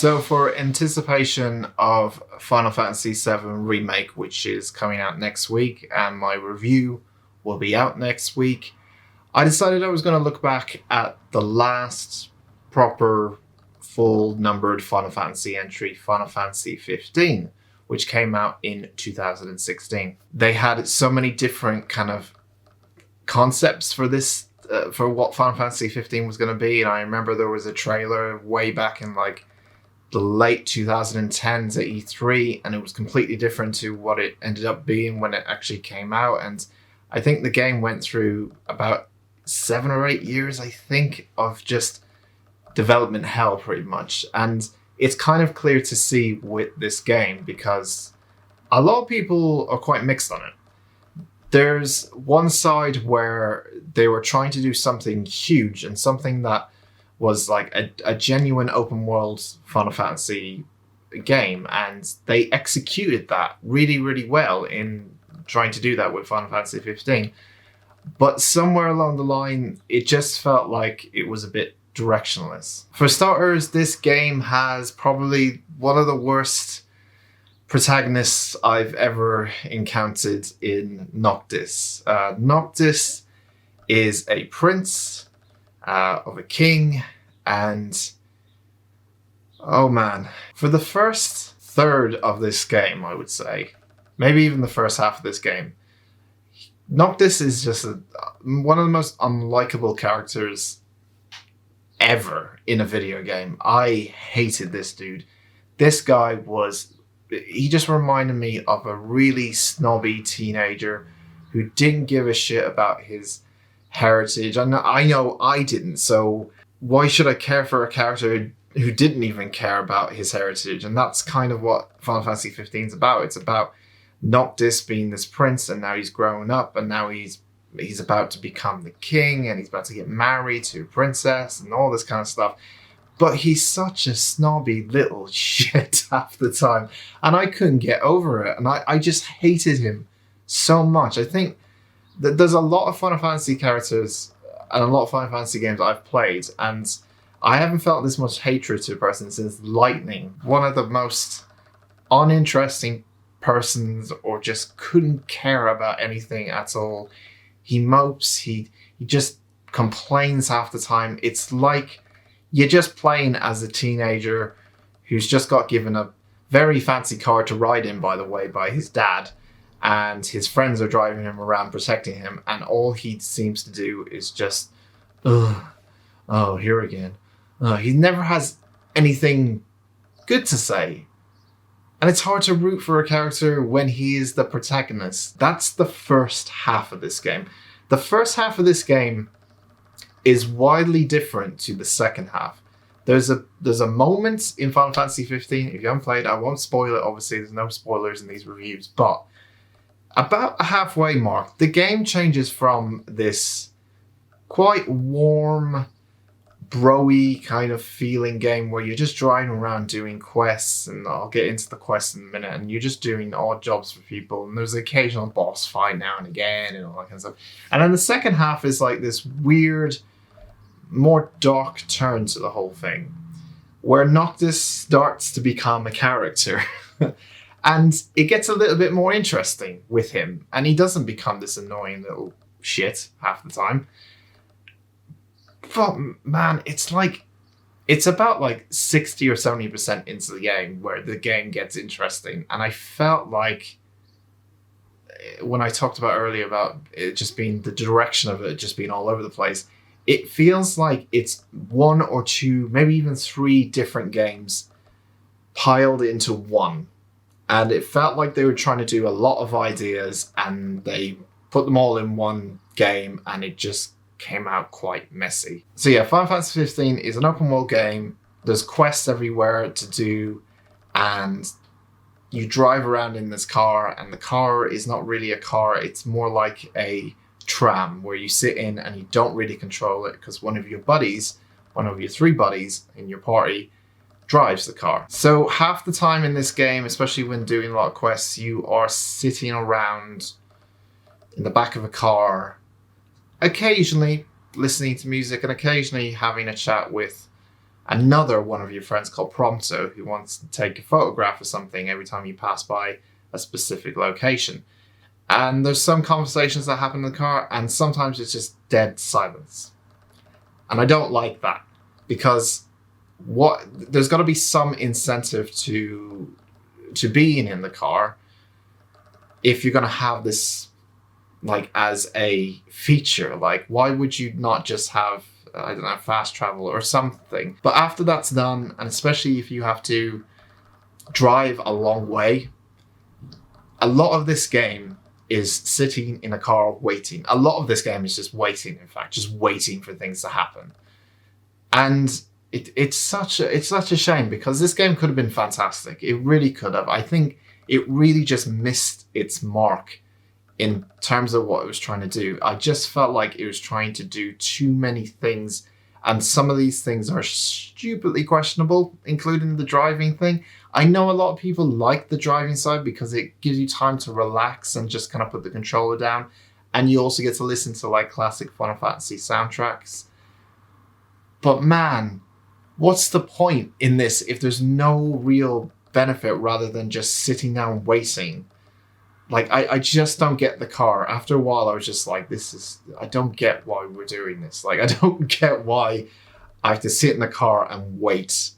So for anticipation of Final Fantasy VII Remake, which is coming out next week, and my review will be out next week, I decided I was going to look back at the last proper full numbered Final Fantasy entry, Final Fantasy 15, which came out in 2016. They had so many different kind of concepts for this, for what Final Fantasy 15 was going to be, and I remember there was a trailer way back in like the late 2010s at E3, and it was completely different to what it ended up being when it actually came out. And I think the game went through about 7 or 8 years, I think, of just development hell pretty much. And it's kind of clear to see with this game because a lot of people are quite mixed on it. There's one side where they were trying to do something huge and something that was like a genuine open world Final Fantasy game, and they executed that really, really well in trying to do that with Final Fantasy 15. But somewhere along the line, it just felt like it was a bit directionless. For starters, this game has probably one of the worst protagonists I've ever encountered in Noctis. Noctis is a prince of a king, and oh man, for the first third of this game, I would say, maybe even the first half of this game, Noctis is just one of the most unlikable characters ever in a video game. I hated this dude. This guy he just reminded me of a really snobby teenager who didn't give a shit about his heritage. And I know I didn't, so why should I care for a character who didn't even care about his heritage? And that's kind of what Final Fantasy 15 is about. It's about Noctis being this prince, and now he's grown up, and now he's about to become the king, and he's about to get married to a princess and all this kind of stuff. But he's such a snobby little shit half the time, and I couldn't get over it, and I just hated him so much. I think that there's a lot of Final Fantasy characters and a lot of Final Fantasy games I've played, and I haven't felt this much hatred to a person since Lightning. One of the most uninteresting persons, or just couldn't care about anything at all. He mopes, he just complains half the time. It's like you're just playing as a teenager who's just got given a very fancy car to ride in, by the way, by his dad, and his friends are driving him around, protecting him, and all he seems to do is just, oh, here again. He never has anything good to say. And it's hard to root for a character when he is the protagonist. That's the first half of this game. The first half of this game is widely different to the second half. There's a moment in Final Fantasy 15, if you haven't played, I won't spoil it, obviously, there's no spoilers in these reviews, but about a halfway mark, the game changes from this quite warm, bro-y kind of feeling game where you're just driving around doing quests, and I'll get into the quests in a minute, and you're just doing odd jobs for people, and there's an occasional boss fight now and again and all that kind of stuff. And then the second half is like this weird, more dark turn to the whole thing, where Noctis starts to become a character. And it gets a little bit more interesting with him, and he doesn't become this annoying little shit half the time. But man, it's about like 60 or 70% into the game where the game gets interesting. And I felt like when I talked about earlier about it just being the direction of it just being all over the place, it feels like it's 1 or 2, maybe even 3 different games piled into one. And it felt like they were trying to do a lot of ideas and they put them all in one game, and it just came out quite messy. So yeah, Final Fantasy 15 is an open world game. There's quests everywhere to do, and you drive around in this car, and the car is not really a car, it's more like a tram where you sit in and you don't really control it because one of your 3 buddies in your party drives the car. So half the time in this game, especially when doing a lot of quests, you are sitting around in the back of a car, occasionally listening to music and occasionally having a chat with another one of your friends called Prompto who wants to take a photograph of something every time you pass by a specific location. And there's some conversations that happen in the car, and sometimes it's just dead silence. And I don't like that, because there's got to be some incentive to being in the car if you're going to have this like as a feature. Like, why would you not just have, I don't know, fast travel or something? But after that's done, and especially if you have to drive a long way, a lot of this game is sitting in a car waiting. A lot of this game is just waiting, in fact, just waiting for things to happen. And it's such a shame, because this game could have been fantastic. It really could have. I think it really just missed its mark in terms of what it was trying to do. I just felt like it was trying to do too many things, and some of these things are stupidly questionable, including the driving thing. I know a lot of people like the driving side because it gives you time to relax and just kind of put the controller down, and you also get to listen to like classic Final Fantasy soundtracks. But man, what's the point in this if there's no real benefit rather than just sitting down waiting? Like, I just don't get the car. After a while, I was just like, I don't get why we're doing this. Like, I don't get why I have to sit in the car and wait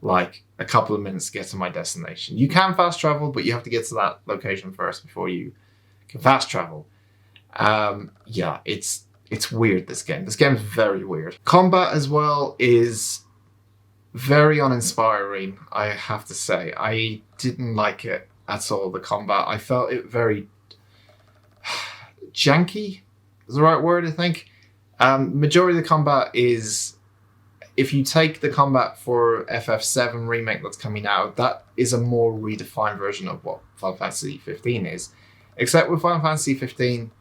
like a couple of minutes to get to my destination. You can fast travel, but you have to get to that location first before you can fast travel. Yeah, it's weird, this game. This game is very weird. Combat as well is very uninspiring, I have to say. I didn't like it at all, the combat. I felt it very janky is the right word, I think. Majority of the combat is, if you take the combat for FF7 Remake that's coming out, that is a more redefined version of what Final Fantasy 15 is. Except with Final Fantasy 15,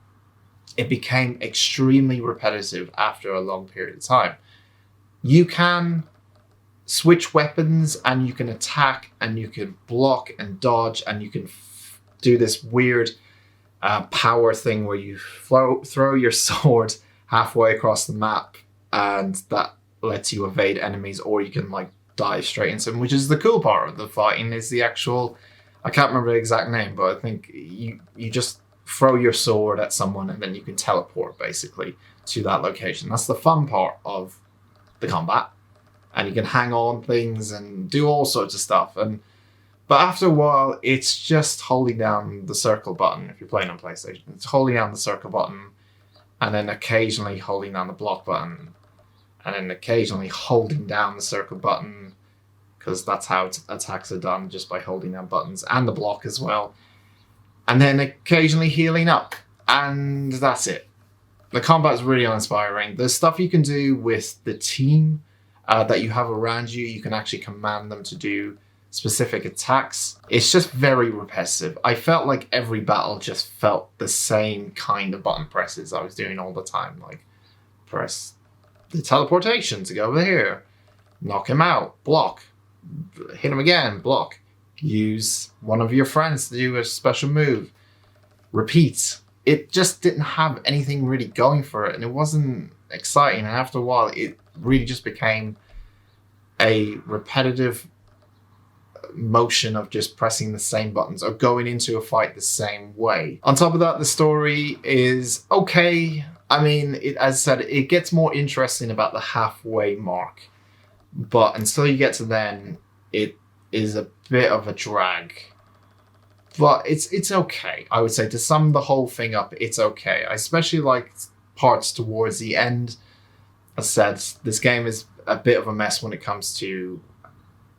it became extremely repetitive after a long period of time. You can switch weapons, and you can attack, and you can block and dodge, and you can do this weird power thing where you throw your sword halfway across the map, and that lets you evade enemies, or you can like dive straight into them, which is the cool part of the fighting. Is the actual, I can't remember the exact name, but I think you just throw your sword at someone and then you can teleport basically to that location. That's the fun part of the combat. And you can hang on things and do all sorts of stuff. But after a while, it's just holding down the circle button. If you're playing on PlayStation, it's holding down the circle button, and then occasionally holding down the block button, and then occasionally holding down the circle button, because that's how attacks are done, just by holding down buttons and the block as well. And then occasionally healing up, and that's it. The combat's really uninspiring. There's stuff you can do with the team that you have around you. You can actually command them to do specific attacks. It's just very repetitive. I felt like every battle just felt the same kind of button presses I was doing all the time. Like, press the teleportation to go over here, knock him out, block, hit him again, block, use one of your friends to do a special move, repeat. It just didn't have anything really going for it, and it wasn't exciting. And after a while, it really just became a repetitive motion of just pressing the same buttons or going into a fight the same way. On top of that, the story is okay. I mean, as I said, it gets more interesting about the halfway mark, but until you get to then, it is a bit of a drag. But it's okay. I would say, to sum the whole thing up, it's okay. I especially like parts towards the end. As I said, this game is a bit of a mess when it comes to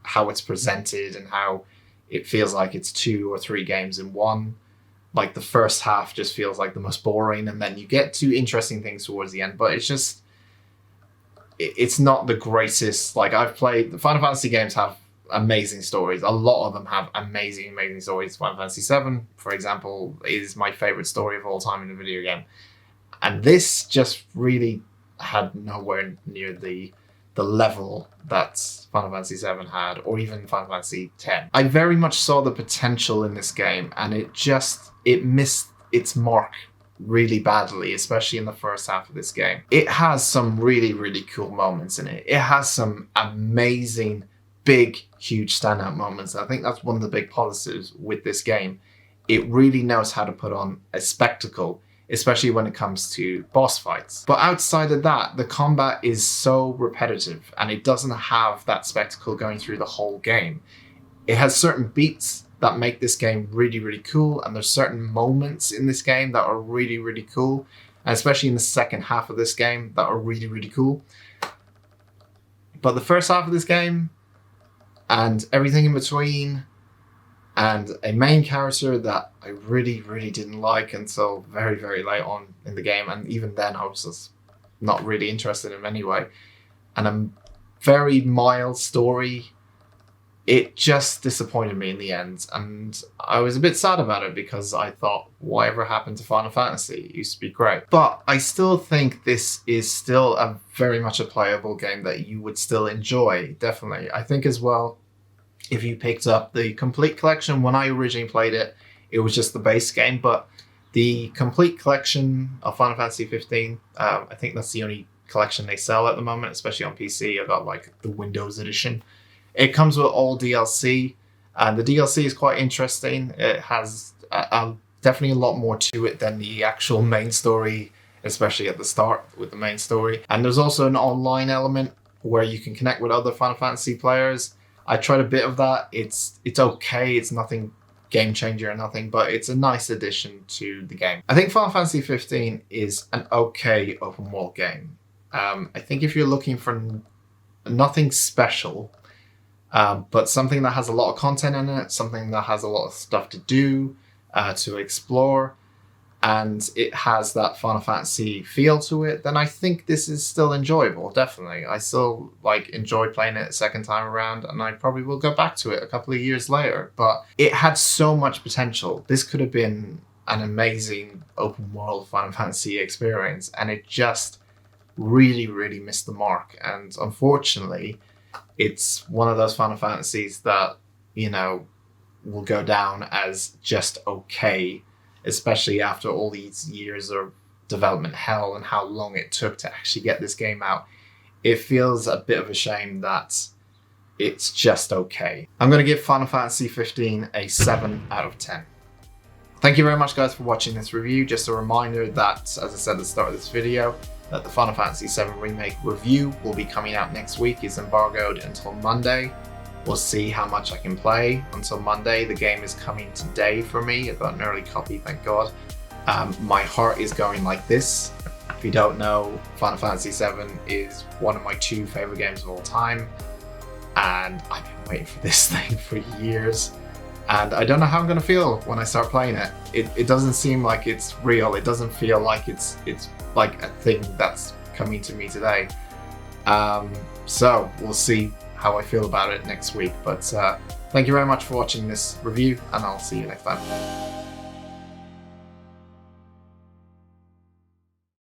how it's presented and how it feels like it's 2 or 3 games in one. Like, the first half just feels like the most boring, and then you get to interesting things towards the end, but it's not the greatest. Like, I've played, the Final Fantasy games have amazing stories. A lot of them have amazing stories. Final Fantasy 7, for example, is my favorite story of all time in a video game. And this just really had nowhere near the level that Final Fantasy 7 had, or even Final Fantasy 10. I very much saw the potential in this game, and it missed its mark really badly, especially in the first half of this game. It has some really, really cool moments in it. It has some amazing, big, huge standout moments. I think that's one of the big positives with this game. It really knows how to put on a spectacle, especially when it comes to boss fights. But outside of that, the combat is so repetitive and it doesn't have that spectacle going through the whole game. It has certain beats that make this game really, really cool, and there's certain moments in this game that are really, really cool, and especially in the second half of this game that are really, really cool. But the first half of this game and everything in between, and a main character that I really, really didn't like until very, very late on in the game. And even then, I was just not really interested in him anyway. And a very mild story. It just disappointed me in the end. And I was a bit sad about it because I thought, whatever happened to Final Fantasy? It used to be great. But I still think this is still a very much a playable game that you would still enjoy, definitely. I think as well, if you picked up the complete collection, when I originally played it, it was just the base game, but the complete collection of Final Fantasy 15, I think that's the only collection they sell at the moment, especially on PC. I got like the Windows edition. It comes with all DLC, and the DLC is quite interesting. It has definitely a lot more to it than the actual main story, especially at the start with the main story. And there's also an online element where you can connect with other Final Fantasy players. I tried a bit of that. It's okay. It's nothing game changer or nothing, but it's a nice addition to the game. I think Final Fantasy 15 is an okay open world game. I think if you're looking for nothing special, but something that has a lot of content in it, something that has a lot of stuff to do, to explore, and it has that Final Fantasy feel to it, then I think this is still enjoyable, definitely. I still enjoy playing it a second time around, and I probably will go back to it a couple of years later. But it had so much potential. This could have been an amazing open world Final Fantasy experience, and it just really, really missed the mark. And unfortunately, it's one of those Final Fantasies that, will go down as just okay, especially after all these years of development hell and how long it took to actually get this game out. It feels a bit of a shame that it's just okay. I'm going to give Final Fantasy 15 a 7 out of 10. Thank you very much, guys, for watching this review. Just a reminder that, as I said at the start of this video, that the Final Fantasy VII Remake review will be coming out next week. It's embargoed until Monday. We'll see how much I can play until Monday. The game is coming today for me. I got an early copy, thank God. My heart is going like this. If you don't know, Final Fantasy VII is one of my 2 favorite games of all time. And I've been waiting for this thing for years. And I don't know how I'm going to feel when I start playing it. It doesn't seem like it's real. It doesn't feel like it's like a thing that's coming to me today. So we'll see how I feel about it next week. But thank you very much for watching this review, and I'll see you next time.